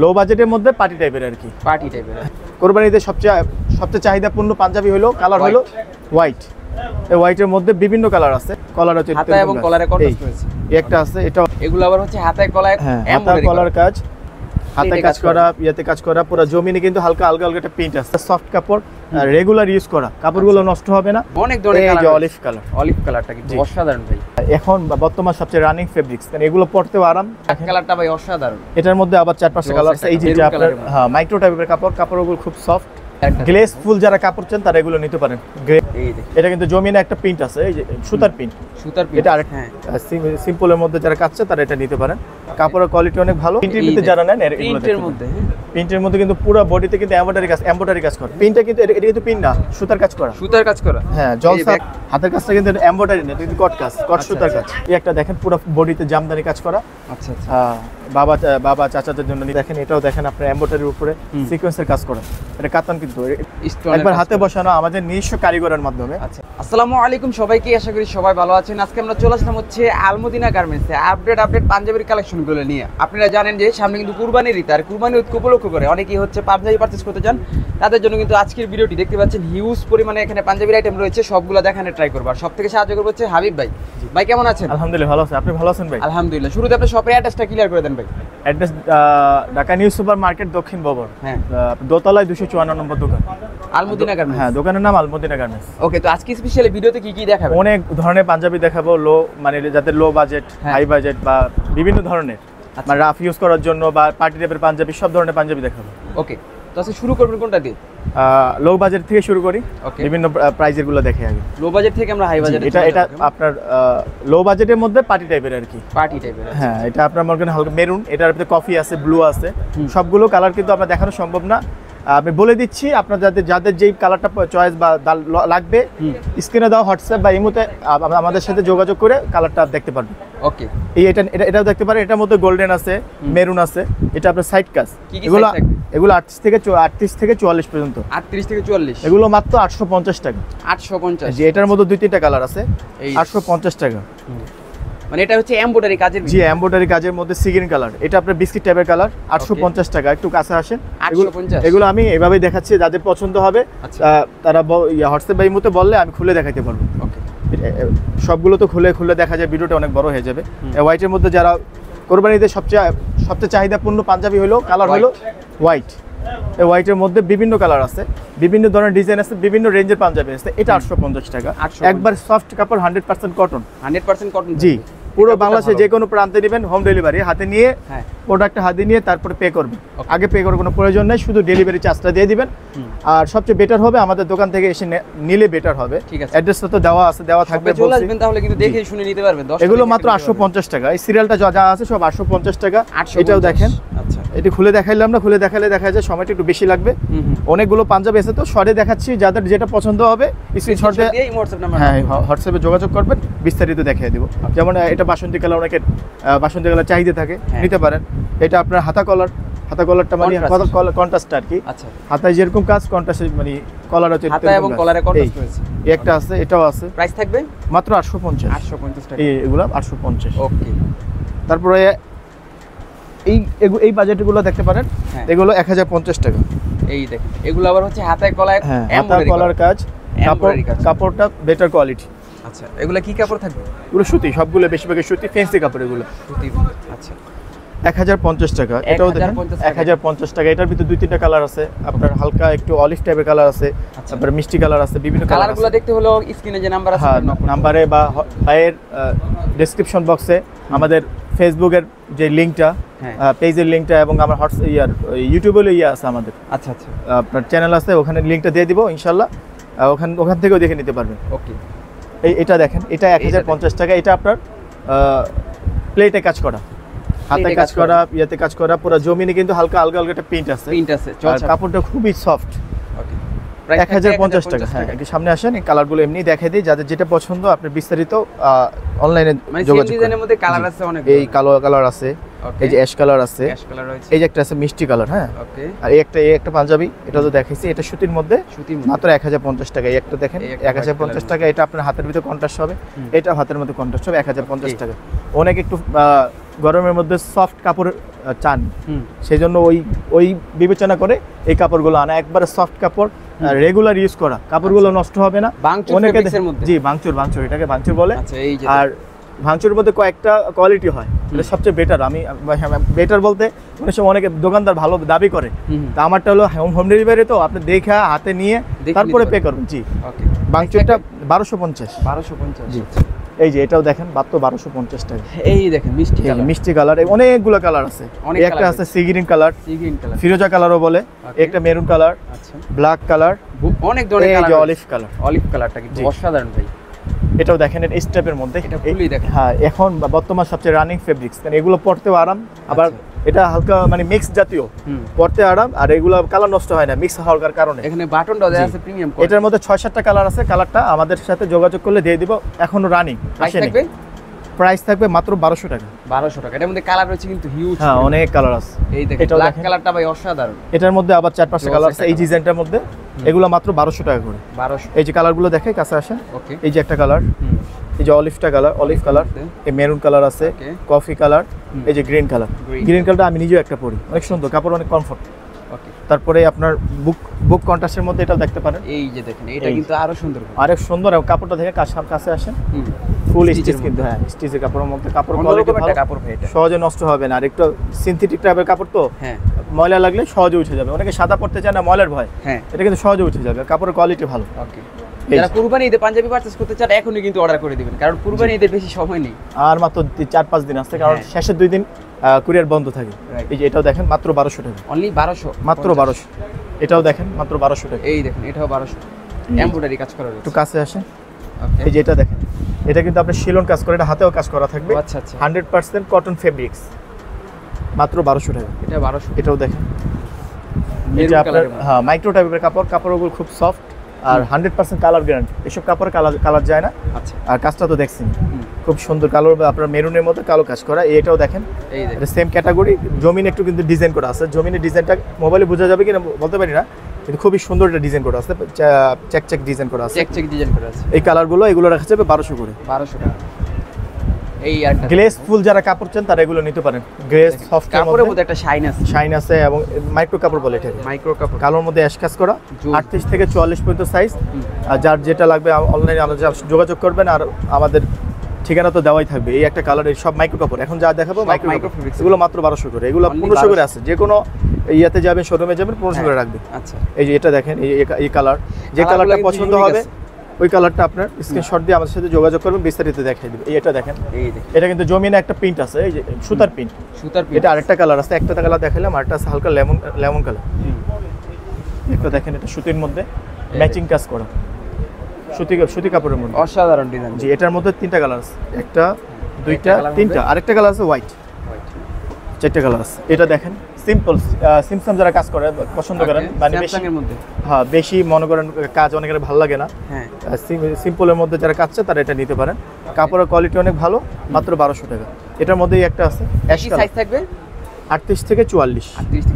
লো বাজেটের মধ্যে পার্টি টাইপের আর কি। পার্টি টাইপের কোরবানিতে সবচেয়ে চাহিদাপূর্ণ পাঞ্জাবি হলো কালার হলো হোয়াইট। এই হোয়াইটের মধ্যে বিভিন্ন কালার আছে। কলার হচ্ছে হাতা এবং কলারে কন্ট্রাস্ট রয়েছে। একটা আছে, এটা এগুলো আবার হচ্ছে হাতায় কলায় হাতা কলার কাজ, হাতে কাজ করা, ইয়াতে কাজ করা, পুরো জমিনে কিন্তু হালকা হালকা একটা প্রিন্ট আছে। সফট কাপড়, রেগুলার ইউজ করা, কাপড়গুলো নষ্ট হবে না। অনেক ধরনের কালার, এই যে অলিভ কালার, অলিভ কালারটা কিন্তু অসাধারণ ভাই। এখন বর্তমান সবচেয়ে রানিং ফেব্রিক্স, কারণ এগুলো পরতেও আরাম। কালারটা ভাই অসাধারণ। এটার মধ্যে আবার 4-5টা কালার আছে। এই যে আপনার মাইক্রো টাইপের কাপড়গুলো খুব সফট, গ্লেসফুল যারা কাপড় চান তারা এগুলো নিতে পারেন। এটা কিন্তু জমিনে একটা প্রিন্ট আছে, এই যে সুতার প্রিন্ট, এটা আরেকটা সিম্পলের মধ্যে যারা কাজ চান তারা এটা নিতে পারেন। কাপড়ের কোয়ালিটি অনেক ভালো। প্রিন্টের মধ্যে যারা নেন, প্রিন্টের মধ্যে কিন্তু পুরো বডিতে কিন্তু এমব্রয়ডারি কাজ করে। প্রিন্টটা কিন্তু এটা কিন্তু প্রিন্ট না, সুতার কাজ করা। হ্যাঁ, জলসা হাতের কাজটা কিন্তু এমব্রয়ডারি না, কিন্তু কট সুতার কাজ। এই একটা দেখেন পুরো বডিতে জামদানি কাজ করা। আচ্ছা আচ্ছা, বাবা চাচাদের জন্য দেখেন। এটাও দেখেন আপনার এমব্রয়ডারির উপরে সিকোয়েন্সের কাজ করা। এটা কাতান কিন্তু একবার হাতে বসানো আমাদের নিজস্ব কারিগরের মাধ্যমে। আচ্ছা, আসসালামু আলাইকুম সবাইকে, আশা করি সবাই ভালো আছেন। আজকে আমরা চলে আসলাম হচ্ছে আলমদিনা গার্মেন্টসে আপডেট পাঞ্জাবির কালেকশনগুলো নিয়ে। আপনারা জানেন যে সামনে কিন্তু কুরবানির ঈদ, আর কুরবানির ঈদকে উপলক্ষ করে অনেকেই হচ্ছে পাঞ্জাবি পারচেজ করতে চান। তাদের জন্য কিন্তু আজকের ভিডিওটি দেখতে পাচ্ছেন হিউজ পরিমাণে এখানে পাঞ্জাবির আইটেম রয়েছে, সবগুলো দেখানোর ট্রাই করব। আর সবথেকে সাহায্য করব হচ্ছে হাবিব ভাই। ভাই কেমন আছেন? আলহামদুলিল্লাহ ভালো আছি, আপনি ভালো আছেন ভাই? আলহামদুলিল্লাহ। শুরুতে আপনি শপের অ্যাড্রেসটা ক্লিয়ার করে দেন ভাই। Address Dhaka new super market, দক্ষিণ ভবন, হ্যাঁ, দোতলায় 254 নম্বর দোকান, আলমদিনা গার্মেন্টস। হ্যাঁ, দোকানের নাম আলমদিনা গার্মেন্টস। ওকে, তো আজকে স্পেশালি ভিডিওতে কি দেখাবেন? অনেক ধরনের পাঞ্জাবি দেখাবো, মানে যাদের লো বাজেট, হাই বাজেট বা বিভিন্ন ধরনের, মানে রাফ ইউজ করার জন্য বা পার্টি টাইপের পাঞ্জাবি, সব ধরনের পাঞ্জাবি দেখাবো। ওকে, তো আজকে শুরু করবেন কোনটা দিয়ে? লো বাজেট থেকে শুরু করি, বিভিন্ন প্রাইজের গুলো দেখে আগে। লো বাজেট থেকে আমরা হাই বাজেট। এটা আপনার লো বাজেটের মধ্যে পার্টি টাইপের আর কি। পার্টি টাইপের, হ্যাঁ। এটা আপনার মনে করেন হালকা মেরুন, এটার ভিতরে কফি আছে, ব্লু আছে, সবগুলো কালার কিন্তু আমরা দেখানো সম্ভব না। আমি বলে দিচ্ছি, আপনার যাদের যেই কালারটা চয়েস বা লাগবে, স্ক্রিনে দাও হোয়াটসঅ্যাপ বা ইমোতে আমাদের সাথে যোগাযোগ করে কালারটা দেখতে পারবেন। ওকে, এটাও দেখতে পারেন। এটার মধ্যে গোল্ডেন আছে, মেরুন আছে। এটা আপনার সাইড কাজ। এগুলো 38 থেকে 44 পর্যন্ত। 38 থেকে 44 এগুলো মাত্র 850 টাকা। 850। যে এটার মধ্যে 2-3টা কালার আছে, 850 টাকা। মানে এটা হচ্ছে এমব্রয়ডারি কাজের। জি, এমব্রয়ডারি কাজের মধ্যে সিগিন কালার। এটা আপনার বিস্কিট টাইপের কালার, 850 টাকা। একটু কাছে আসেন। 850। এগুলো আমি এভাবেই দেখাচ্ছি, যাদের পছন্দ হবে তারা হোয়াটসঅ্যাপ বা ইমোতে বললে আমি খুলে দেখাইতে পারবো। ওকে, সবগুলো তো খুলে দেখা যায়, ভিডিওটা অনেক বড় হয়ে যাবে। হোয়াইটের মধ্যে যারা কোরবানিতে সবচেয়ে চাহিদাপূর্ণ পাঞ্জাবি হলো কালার হলো হোয়াইট। এই হোয়াইটের মধ্যে বিভিন্ন কালার আছে, বিভিন্ন ধরনের ডিজাইন আছে, বিভিন্ন রেঞ্জের পাঞ্জাবি আছে। এটা 850 টাকা। একবার সফট কাপড়, 100% কটন। 100% কটন। জি, পুরো বাংলাদেশে যে কোনো প্রান্তে নেবেন, হোম ডেলিভারি। হাতে নিয়ে প্রোডাক্টটা হাতে নিয়ে তারপরে পে করবেন। আগে পে করার কোনো প্রয়োজন নেই, শুধু ডেলিভারি চার্জটা দিয়ে দিবেন। আর সবচেয়ে বেটার হবে আমাদের দোকান থেকে এসে নিলে বেটার হবে। অ্যাড্রেসটা তো দেওয়া থাকবে, চলে আসবেন, তাহলে কিন্তু দেখে শুনে নিতে পারবেন। এগুলো মাত্র 850 টাকা। এই সিরিয়ালটা যা আছে সব 850 টাকা। এটাও দেখেন। আচ্ছা, এটা খুলে দেখাইলাম না, খুলে দেখালে দেখা যায় সময়টা একটু বেশি লাগবে। অনেকগুলো পাঞ্জাবি আছে, তো শর্টে দেখাচ্ছি। যাদের যেটা পছন্দ হবে স্ক্রিনশট দিয়ে হোয়াটসঅ্যাপে যোগাযোগ করবেন, বিস্তারিত দেখিয়ে দিব। যেমন এটা বাসন্তী কালার, অনেকের বাসন্তী কালার চাহিদা থাকে, নিতে পারেন। এটা আপনার হাতা কলারটা মানে কন্ট্রাস্ট আর কি। আচ্ছা, হাতায় যেরকম কাজ কন্ট্রাস্ট, মানে কলার হচ্ছে হাতা এবং কলারে কন্ট্রাস্ট রয়েছে। একটা আছে, এটাও আছে। প্রাইস থাকবে মাত্র 850 টাকা। এগুলো 850। ওকে, তারপরে এই বাজেটগুলো দেখতে পারেন। এগুলো 1050 টাকা। এই দেখেন, এগুলো আবার হচ্ছে হাতায় কলায় কলার কাজ, কাপড়টা বেটার কোয়ালিটি। আচ্ছা, এগুলো কি কাপড় থাকবে? এগুলো সুতি, সবগুলো বেশিরভাগ সুতি, ফ্যান্সি কাপড় এগুলো। সুতি। আচ্ছা, 1050 টাকা। এটাও দেখেন 1050 টাকা। এটার ভিতরে 2-3টা কালার আছে। আপনার হালকা একটু অলিভ টাইপের কালার আছে, তারপরে মিষ্টি কালার আছে, বিভিন্ন কালারগুলো দেখতে হলো স্ক্রিনে যে নাম্বার আছে, নাম্বারে বা ভাইয়ের ডেসক্রিপশন বক্সে আমাদের ফেসবুকের যে লিংকটা, পেজের লিংকটা, এবং আমার ইউটিউবের আছে আমাদের। আচ্ছা আচ্ছা, আপনার চ্যানেল আছে, ওখানে লিংকটা দিয়ে দিব ইনশাআল্লাহ। ওখান থেকেও দেখে নিতে পারবেন। ওকে, এটা দেখেন, এটা 1050 টাকা। এটা আপনার প্লেটে কাজ করা, হাতে কাজ করা, ইয়াতে কাজ করা, পুরো জমিনে কিন্তু হালকা হালকা একটা প্রিন্ট আছে। কাপড়টা খুবই সফট। ওকে, 1050 টাকা। হ্যাঁ, একটু সামনে আসেন, এই কালারগুলো এমনি দেখাই দিই। যাদের যেটা পছন্দ আপনি বিস্তারিত অনলাইনে যোগাযোগ করুন। ডিজাইনের মধ্যে কালার আছে অনেক। এই কালো কালার আছে, এই যে অ্যাশ কালার আছে, অ্যাশ কালার রয়েছে, এই যে একটা আছে মিষ্টি কালার, হ্যাঁ। ওকে, আর এই একটা পাঞ্জাবি, এটা তো দেখাইছি, এটা সুতির মধ্যে মাত্র 1050 টাকা। এই একটা দেখেন 1050 টাকা, এটা আপনার হাতের ভিতরে কন্ট্রাস্ট হবে, এটা হাতের মধ্যে কন্ট্রাস্ট হবে 1050 টাকা। অনেক একটু গরমের মধ্যে সফট কাপড় চান, সেই জন্য ওই বিবেচনা করে এই কাপড়গুলো আনা, একবারে সফট কাপড়, রেগুলার ইউজ করা, কাপড়গুলো নষ্ট হবে না। অনেকে জি ভাঙচুর, এটাকে ভাঙচুর বলে। আর ভাঙচুরের মধ্যে কয়েকটা কোয়ালিটি হয়, এটা সবচেয়ে বেটার। আমি বেটার বলতে অনেক সময় অনেকে দোকানদার ভালো দাবি করে, তা আমারটা হলো হোম ডেলিভারি, তো আপনি দেখে হাতে নিয়ে তারপরে পে করবেন। জি, ভাঙচুরটা 1250। জি, এই যে এটাও দেখেন মাত্র 1250 টাকা। এই দেখেন মিষ্টি কালার, অনেকগুলো কালার আছে। একটা আছে সি গ্রিন কালার, ফিরোজা কালারও বলে, একটা মেরুন কালার, ব্ল্যাক কালার, অনেক ধরনের কালার, অলিভ কালারটা কিন্তু অসাধারণ ভাই। এটাও দেখেন এই স্টেপের মধ্যে, এটা ফুলই দেখেন। হ্যাঁ, এখন বর্তমান সবচেয়ে রানিং ফেব্রিক্স, কারণ এগুলো পরতেও আরাম, আবার এটা হালকা মানে মিক্স জাতীয়, পরতে আরাম, আর এগুলো কালার নষ্ট হয় না মিক্স হওয়ার কারণে। এখানে বাটনটা দেওয়া আছে প্রিমিয়াম কোয়ালিটি। এটার মধ্যে 6-7টা কালার আছে, কালারটা আমাদের সাথে যোগাযোগ করলে দিয়ে দিব, এখনো রানিং আসেনি। প্রাইস থাকবে মাত্র 1200 টাকা। 1200 টাকা। এটার মধ্যে কালার রয়েছে কিন্তু হিউজ, হ্যাঁ অনেক কালার আছে। এই দেখেন ব্ল্যাক কালারটা ভাই অসাধারণ। এটার মধ্যে আবার 4-5টা কালার আছে এই ডিজাইনটার মধ্যে, এগুলো মাত্র 1200 টাকা করে। 1200। এই যে কালারগুলো দেখে কাছে আসেন, ওকে, এই যে একটা কালার, এই যে অলিভ কালার, এই মেরুন কালার আছে, কফি কালার, এই যে গ্রিন কালারটা আমি নিজেও একটা পরি, অনেক সুন্দর কাপড়, অনেক কমফোর্ট। ওকে, তারপরে আপনার বুক কন্ট্রাস্টের মধ্যে এটাও দেখতে পারেন। এই যে দেখেন এটা কিন্তু আরো সুন্দর, আরেক সুন্দর, এবং কাপড়টা দেখে কাছে আসেন, ফুল স্টিচ কিন্তু, হ্যাঁ স্টিচের কাপড়ের মধ্যে, কাপড় কোয়ালিটি ভালো, কাপড় ভাই, এটা সহজে নষ্ট হবে না। আর একটু সিনথেটিক টাইপের কাপড় তো, হ্যাঁ ময়লা লাগলে সহজে উঠে যাবে। অনেকে সাদা পড়তে চায় না ময়লার ভয়, হ্যাঁ এটা কিন্তু সহজে উঠে যাবে, কাপড়ের কোয়ালিটি ভালো। ওকে, যারা কুরবানি ঈদে পাঞ্জাবি পারচেজ করতে চান এখনই কিন্তু অর্ডার করে দিবেন, কারণ কুরবানি ঈদের বেশি সময় নেই, আর মাত্র 4-5 দিন আসছে, কারণ শেষের 2 দিন কুরিয়ার বন্ধ থাকে। এই যে এটাও দেখেন মাত্র 1200 টাকা, অনলি 1200, মাত্র 1200। এটাও দেখেন মাত্র 1200 টাকা। এই দেখেন এটাও 1200, এমব্রয়ডারি কাজ করা রয়েছে। একটু কাছে আসেন, এই যে এটা দেখেন, এটা কিন্তু আপনার শিলন কাজ করে, এটা হাতেও কাজ করা থাকবে। আচ্ছা আচ্ছা, 100% কটন ফেব্রিক্স, মাত্র 1200 টাকা। এটা 1200। এটাও দেখেন, এটা আপনার হ্যাঁ মাইক্রো টাইপের কাপড়গুলো খুব সফট, আর 100% কালার গ্যারান্টি, এসব কাপড়ে কালার যায় না। আচ্ছা, আর কাজটা তো দেখছেন খুব সুন্দর, কালো আপনার মেরুনের মধ্যে কালো কাজ করা। এটাও দেখেন, এটা সেম ক্যাটাগরি, জমিনে একটু কিন্তু ডিজাইন করা আছে, জমিনের ডিজাইনটা মোবাইলে বোঝা যাবে কিনা বলতে পারি না, কিন্তু খুবই সুন্দর একটা ডিজাইন করা আছে, চেক ডিজাইন করা আছে, চেক ডিজাইন করা আছে। এই কালারগুলো এগুলো রাখা যাবে 1200 করে। 1200 টাকা। এই একটা গ্লেজ ফুল যারা কাপড় চান তারা এগুলো নিতে পারেন। গ্লেজ সফট কাপড়ের মধ্যে একটা শাইন আছে, এবং মাইক্রো কাপড় বলে এটাকে, মাইক্রো কাপড়, কালোর মধ্যে অ্যাশ কাজ করা, 38 থেকে 44 পর্যন্ত সাইজ। আর যার যেটা লাগবে অনলাইনে আমাদের যোগাযোগ করবেন, আর আমাদের ঠিকানা তো দেওয়াই থাকবে। এই একটা কালার, সব মাইক্রো কাপড়, এখন যা দেখাবো মাইক্রো কাপড়, এগুলো মাত্র 1200 করে, এগুলো 1500 করে আছে। যে কোনো ইয়াতে যাবেন, শোরুমে যাবেন, 1500 করে রাখবে। আচ্ছা, এই যে এটা দেখেন, এই কালার, যে কালারটা পছন্দ হবে ওই কালারটা আপনার স্ক্রিনশট দিয়ে আমাদের সাথে যোগাযোগ করবেন, বিস্তারিত দেখাই দেব। এটা দেখেন, এটা কিন্তু জমিনে একটা প্রিন্ট আছে, এই যে সুতার প্রিন্ট, এটা আরেকটা কালার আছে, একটা কালার দেখালাম, আরেকটা আছে হালকা লেমন কালার। একটা দেখেন, এটা সুতির মধ্যে ম্যাচিং কাজ করা, সুতি কাপড়ের মধ্যে, অসাধারণ ডিজাইন। জি, এটার মধ্যে 3টা কালার আছে, একটা, দুইটা, তিনটা, আরেকটা কালার আছে হোয়াইট, 4টা কালার আছে। এটা দেখেন সিম্পল যারা কাজ করে পছন্দ করেন, মানে বেশি হ্যাঁ বেশি মনে করেন কাজ অনেকের ভালো লাগে না, হ্যাঁ সিম্পলের মধ্যে যারা কাজছে তারা এটা নিতে পারেন। কাপড়ের কোয়ালিটি অনেক ভালো, মাত্র 1200 টাকা। এটার মধ্যেই একটা আছে অ্যাশ কালার, সাইজ থাকবে 38 থেকে 44।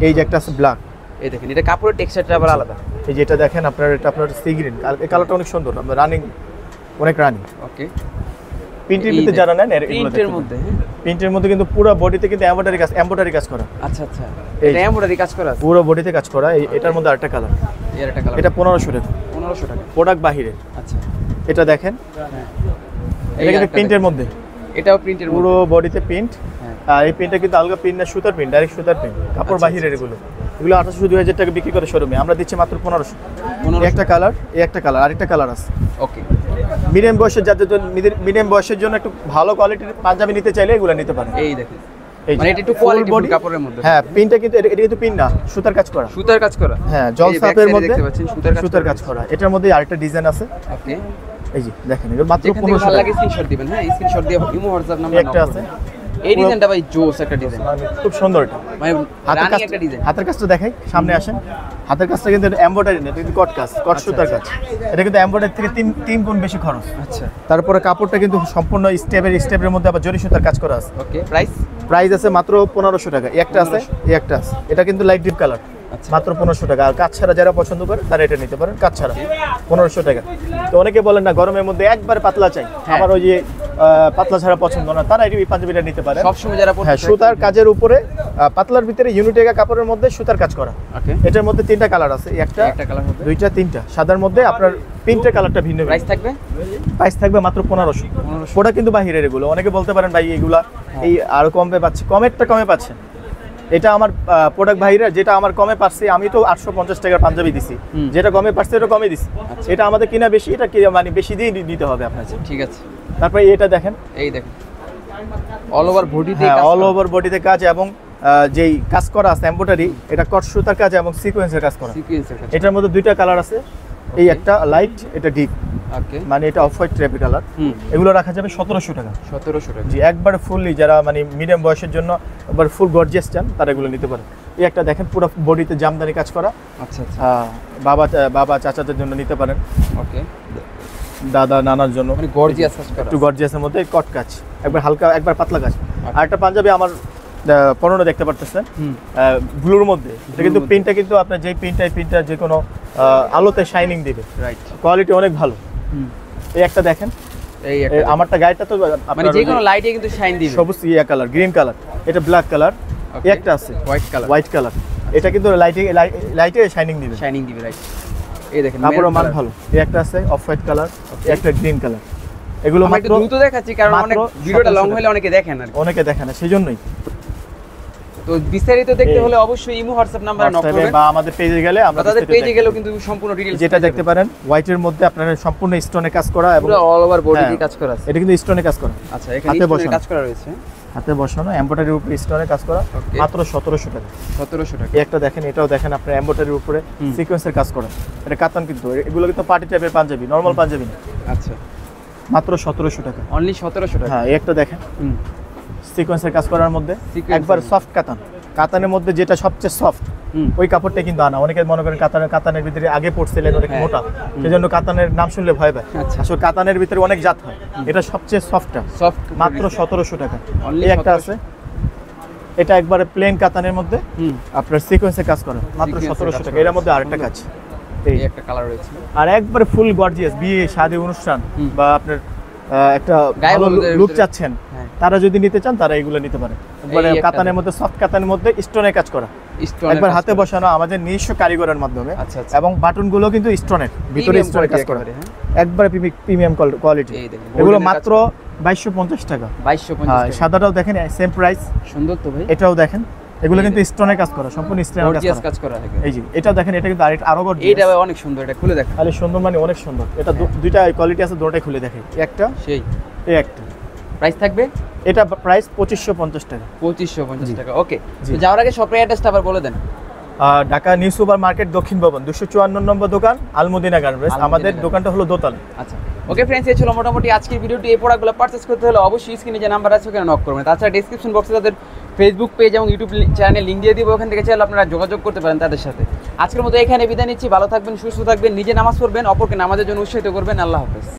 এই যে একটা আছে ব্ল্যাক, এই দেখেন এটা কাপড়ের টেক্সচারটা আবার আলাদা। এই যে এটা দেখেন আপনার, এটা আপনার সি গ্রিন, এই কালারটা অনেক সুন্দর, আপনার রানিং, অনেক রানিং। ওকে, প্রিন্টের ভিতরে যারা নেন, প্রিন্টের মধ্যে কিন্তু পুরো বডিতে কিন্তু এমব্রয়ডারি কাজ করা। আচ্ছা আচ্ছা, এটা এমব্রয়ডারি কাজ করা আছে, পুরো বডিতে কাজ করা। এটার মধ্যে আরেকটা কালার, এটা 1500 টাকা। 1500 টাকা প্রোডাক্ট বাহিরে। আচ্ছা, এটা দেখেন, এটা কিন্তু প্রিন্টের মধ্যে, এটাও প্রিন্টের, পুরো বডিতে প্রিন্ট। আর এই প্রিন্টটা কিন্তু আলগা প্রিন্ট না, সুতার প্রিন্ট, ডাইরেক্ট সুতার প্রিন্ট, কাপড় বাহিরের। এগুলো 2800-2000 টাকা বিক্রি করে শোরুমে, আমরা দিচ্ছি মাত্র 1500। একটা কালার, আরেকটা কালার আছে। ওকে, মিডিয়াম বয়সের জন্য একটু ভালো কোয়ালিটির পাঞ্জাবি নিতে চাইলে এগুলো নিতে পারেন। এই দেখেন, মানে এটা একটু কোয়ালিটি কাপড়ের মধ্যে, হ্যাঁ প্রিন্টটা কিন্তু এটা কিন্তু প্রিন্ট না, সুতার কাজ করা, হ্যাঁ জলসাপের মধ্যে দেখতে পাচ্ছেন সুতার কাজ করা। এটার মধ্যে আরেকটা ডিজাইন আছে। ওকে, এই যে দেখেন, এগুলো মাত্র 1500 টাকা। লাগে স্ক্রিনশট দিবেন, হ্যাঁ স্ক্রিনশট দিয়ে ইমো হোয়াটসঅ্যাপ নাম্বার একটা আছে। এই ডিজাইনটা ভাই জোস একটা ডিজাইন, খুব সুন্দর। এটা মানে রানি একটা ডিজাইন। হাতের কাজটা দেখাই, সামনে আসেন। হাতের কাজটা কিন্তু এমব্রয়ডারি না, কিন্তু কট সুতার কাজ। এটা কিন্তু এমব্রয়ডারি থেকে 3 গুণ বেশি খরচ। আচ্ছা, তারপরে কাপড়টা কিন্তু সম্পূর্ণ স্টেপের মধ্যে আবার জরি সুতার কাজ করা আছে। ওকে, প্রাইস প্রাইস আছে মাত্র 1500 টাকা। একটা আছে, একটা আছে, এটা কিন্তু লাইট ডিপ কালার, মাত্র 1500 টাকা। আর কাজ ছাড়া যারা পছন্দ করে তারা এটা নিতে পারেন, কাজ ছাড়া 1500 টাকা। তো অনেকে বলেন না গরমের মধ্যে একবার পাতলা চাই, আমার ওই যে পাতলা ছাড়া পছন্দ না, তারা এই পাঞ্জাবিটা নিতে পারে সবসময় যারা হ্যাঁ। সুতার কাজের উপরে পাতলার ভিতরে ইউনিটেগা কাপড়ের মধ্যে সুতার কাজ করা। এটার মধ্যে 3টা কালার আছে, একটা কালার হবে, 2টা 3টা। সাদার মধ্যে আপনার প্রিন্টের কালারটা ভিন্ন। প্রাইস থাকবে? প্রাইস থাকবে মাত্র 1500। ওটা কিন্তু বাহিরের এগুলো। অনেকে বলতে পারেন ভাই এগুলা এই আরো কমে পাচ্ছি, কমেরটা কমে পাচ্ছেন। এটা আমার প্রোডাক্ট ভাইরা, যেটা আমার কমে পাচ্ছি, আমি তো 850 টাকার পাঞ্জাবি দিছি, যেটা কমে পাচ্ছি এটা কমে দিছি। এটা আমাদের কিনা বেশি, এটা কি মানে বেশি দিয়ে নিতে হবে আপনাকে। ঠিক আছে। তারপরে এটা দেখেন, এই দেখেন অল ওভার বডিতে কাজ, অল ওভার বডিতে কাজ এবং যেই কাজ করা আছে এমব্রয়ডারি, এটা কট সুতার কাজ এবং সিকোয়েন্সের কাজ করা। এটার মধ্যে 2টা কালার আছে, এই একটা লাইট, এটা ডিপ, মানে এটা অফ হোয়াইট টাইপের কালার। এগুলো রাখা যাবে 1700 টাকা। 1700 টাকা জি, একবার ফুললি যারা মানে মিডিয়াম বয়সের জন্য একবার ফুল গর্জিয়াস চান তারা এগুলো নিতে পারেন। এই একটা দেখেন পুরো বডিতে জামদানি কাজ করা। আচ্ছা আচ্ছা, বাবা চাচাদের জন্য নিতে পারেন, ওকে, দাদা নানার জন্য, মানে গর্জিয়াস কাজ করা, একটু গর্জিয়াসের মধ্যে কট কাজ, একবার হালকা একবার পাতলা কাজ। আর একটা পাঞ্জাবি আমার পরনে দেখতে পারতেছেন ব্লুর মধ্যে, এটা কিন্তু প্রিন্টটা কিন্তু আপনার যেই প্রিন্টটা যে কোনো আলোতে শাইনিং দিবে, রাইট, কোয়ালিটি অনেক ভালো। এই একটা দেখেন, এই আমারটা গাড়িটা তো মানে যে কোনো লাইটে কিন্তু শাইন দিবে, সবুজ ইয়া কালার, গ্রিন কালার, এটা ব্ল্যাক কালার, এই একটা আছে হোয়াইট কালার, এটা কিন্তু লাইটে শাইনিং দিবে, রাইট। এই দেখেন কাপড়ের মান ভালো। এই একটা আছে অফ হোয়াইট কালার, একটা গ্রিন কালার। এগুলো মাত্র দ্রুত দেখাচ্ছি কারণ অনেক ভিডিওটা লং হলে অনেকে দেখেন আর অনেকে দেখেন না, সেজন্যই। তো বিস্তারিত দেখতে হলে অবশ্যই ইমো হোয়াটসঅ্যাপ নাম্বারে নক করবেন বা আমাদের পেজে গেলে আমরা তাদের পেজে গেলেও কিন্তু সম্পূর্ণ ডিটেইলস যেটা দেখতে পারেন। হোয়াইটের মধ্যে আপনার সম্পূর্ণ স্টোনে কাজ করা এবং অল ওভার বডিতে কাজ করা আছে। এটা কিন্তু স্টোনে কাজ করা। আচ্ছা, এখানে স্টোনে কাজ করা রয়েছে, হাতে বসানো এমব্রয়ডারির উপরে স্টোনে কাজ করা, মাত্র 1700 টাকা। 1700 টাকা। একটা দেখেন, এটাও দেখেন আপনার এমব্রয়ডারির উপরে সিকোয়েন্সের কাজ করা। এটা কাতান, কিন্তু এগুলো কিন্তু পার্টি টাইপের পাঞ্জাবি, নরমাল পাঞ্জাবি না। আচ্ছা, মাত্র 1700 টাকা, অনলি 1700 টাকা। হ্যাঁ, এই একটা দেখেন সিকোয়েন্সের কাজ করার মধ্যে একবার সফট কাতান, কাতানের মধ্যে যেটা সবচেয়ে সফট ওই কাপড়টা কিন্তু আনা। অনেকে মনে করেন কাতানের ভিতরে আগে পড়ছিলেন অনেক মোটা, সেজন্য কাতানের নাম শুনলে ভয় পায়। আসলে কাতানের ভিতরে অনেক জাত হয়, এটা সবচেয়ে সফটটা, মাত্র 1700 টাকা। এই একটা আছে, এটা একবারে প্লেন কাতানের মধ্যে আপনার সিকোয়েন্সে কাজ করা, মাত্র 1700 টাকা। এর মধ্যে আরেকটা কাজ, এই একটা কালার রয়েছে, আর একবারে ফুল গর্জিয়াস বিয়ে শাদী অনুষ্ঠান বা আপনার একটা ভালো লুক চাচ্ছেন, তারা যদি নিতে চান তারা এগুলো নিতে পারেন। একবারে কাতানের মধ্যে সফট কাতানের মধ্যে স্টোনের কাজ করা, একবার হাতে বসানো আমাদের নিজস্ব কারিগরের মাধ্যমে, এবং বাটনগুলো কিন্তু স্টোনের ভিতরে স্টোনের কাজ করা, একবারে প্রিমিয়াম কোয়ালিটি। এগুলো মাত্র 2250 টাকা। 2250। সাদাটাও দেখেন সেম প্রাইস, সুন্দর তো ভাই। এটাও দেখেন, এগুলো কিন্তু স্টোনের কাজ করা, সম্পূর্ণ স্টোনের কাজ করা। এই যে এটাও দেখেন, এটা কিন্তু আরো গর্জিয়াস, এটা অনেক সুন্দর, এটা খুলে দেখেন। আরে সুন্দর মানে অনেক সুন্দর। এটা দুইটা কোয়ালিটি আছে, দুটোটাই খুলে দেখেন। একটা সেই, এই একটা। প্রাইস থাকবে, এটা প্রাইস 2550 টাকা। 2550 টাকা, ওকে। তো যাওয়ার আগে শপের অ্যাড্রেসটা আবার বলে দেন। ঢাকা নিউ সুপার মার্কেট, দক্ষিণ ভবন, 254 নম্বর দোকান, আলমদিনা গার্মেন্টস। আমাদের দোকানটা হলো দোতলা। আচ্ছা, ওকে ফ্রেন্ডস, এই ছিল মোটামুটি আজকের ভিডিওটি। এই প্রোডাক্টগুলো পারচেজ করতে হলে অবশ্যই স্ক্রিনে যে নাম্বার আছে ওখানে নক করবেন। তাছাড়া ডেসক্রিপশন বক্সে তাদের ফেসবুক পেজ এবং ইউটিউব চ্যানেল লিঙ্ক দিয়ে দিব, ওখান থেকে চাইলে আপনারা যোগাযোগ করতে পারেন তাদের সাথে। আজকের মতো এখানে বিদায় নিচ্ছি। ভালো থাকবেন, সুস্থ থাকবেন, নিজে নামাজ পড়বেন, অপরকে নামাজের জন্য উৎসাহিত করবেন। আল্লাহ হাফেজ।